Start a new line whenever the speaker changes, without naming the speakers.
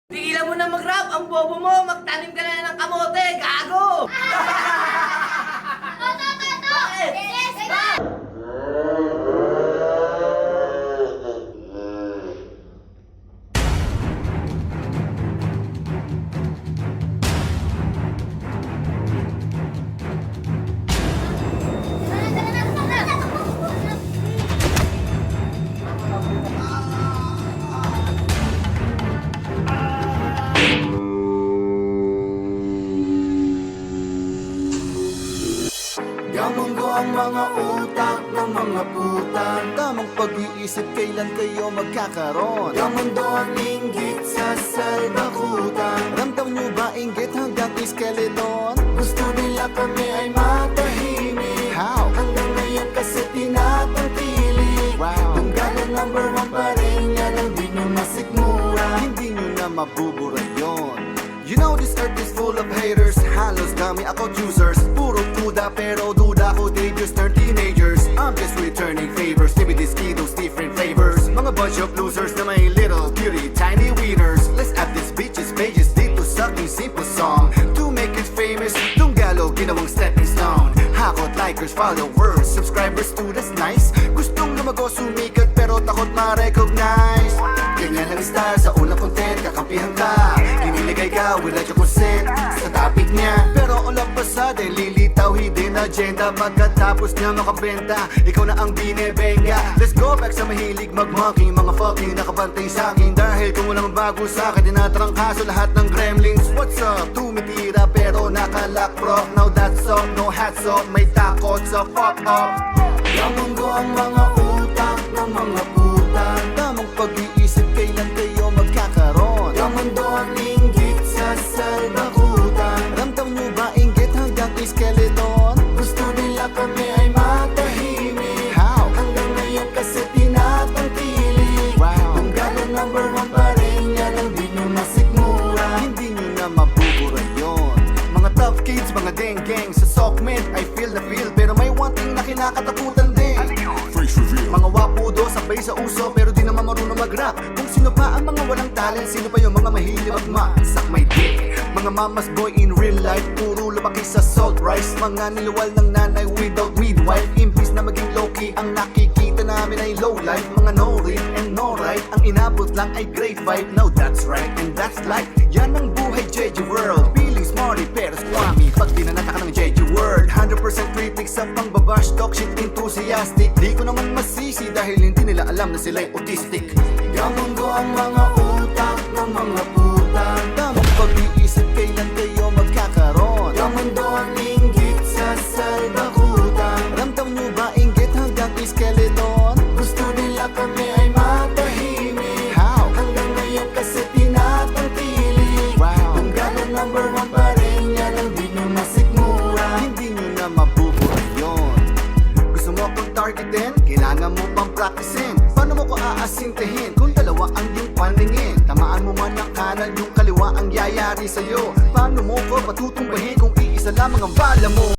Tigilan mo na mag-rap! Ang bobo mo! Magtanim ka na ng kamote! Gago! Bakit?
Gamon ko ang mga utak ng mga putan. Tamang pag-iisip kailan kayo magkakaroon. Gamundo ang inggit sa salbakutan. Ramdam nyo ba inggit hanggang skeleton? Gusto nila kami ay matahimik. How? Hanggang ngayon kasi tinatangkilik. Wow. Tunggalan number 1 pa rin, yan ang di nyo masikmura. Hindi nyo na mabubura yun. You know this earth is full of haters. Halos dami ako choosers. Puro kuda pero duda ko they just turn teenagers. I'm just returning favors. Give me these kilos, different flavors. Mga bunch of losers na may little cutie, tiny wieners. Let's add these bitches pages dito sa aking simple song. To make it famous, tunggalo ginawang stepping stone. Hakot likers, followers, subscribers too, that's nice. Gustong lumago sumikat pero takot ma-recognize. Ganyan ang style sa unang content, kakampihan ka. Iniligay ka without your consent sa topic niya. Pero ulang pasada, lilitaw hidden agenda. Pagkatapos niya makabenta, ikaw na ang binebenga. Let's go back sa mahilig mag-mocking. Mga fucking nakabantay sa akin. Dahil kung walang bago sa akin, tinatrangkaso lahat ng gremlins. What's up? Tumitira pero nakalock bro. Now that's all, no hats off. May takot sa fuck up. Gamon ko ang mga utak ng mga putan. Tamang pag-iisip kailan kayo magkakaroon. Gamundo ang inggit sa salbakutan. Ramdam nyo ba inggit hanggang skeleton? Gusto nila kami ay matahimik. How? Hanggang ngayon kasi tinatangkilik. Wow. Tunggalan number 1 pa rin, yan ang di nyo masikmura. Hindi nyo na mabubura yun. Mga tough kids, mga deng-gang sa sockmen, I feel the feel. Pero may one thing na kinakatakutan din.
Face reveal.
Mga wapudo, sabay sa uso, pero di naman marunong mag-rap. Kung sino pa ang mga walang talent, sino pa yung mga mahilig magmasak may dick. Mga mamas boy in real life, puro lumaki sa salt rice. Mga niluwal ng nanay without midwife. Imbis na maging low-key, ang nakikita namin ay low life. Mga no real and no right, ang inabot lang ay grade 5. Now that's right and that's life. Yan ang buhay JJ World. Feeling smarty pero squammy pag dinanata ka ng JJ World. 100% critic sa pangbabash, talk shit enthusiastic. Di ko naman masisi dahil hindi nila alam na sila'y autistic. Gamon ko ang mga utak ng mga putan. Tamang pag-iisip kailan kayo magkakaroon. Gamundo ang inggit sa salbakutan. Ramdam nyo ba inggit hanggang skeleton? Gusto nila kami ay matahimik. How? Hanggang ngayon kasi tinatangkilik. Wow. Tunggalan number 1 pa rin, yan ang di nyo masikmura. Hindi nyo na mabubura yun. Gusto mo akong targetin? Kailangan mo pang practicein. Paano mo ko aasintihin kung dalawa ang iyong paningin? Tamaan mo man ng kanan, yung kaliwa ang yayari sa'yo. Paano mo ko patutumbahin kung iisa lamang ang bala mo?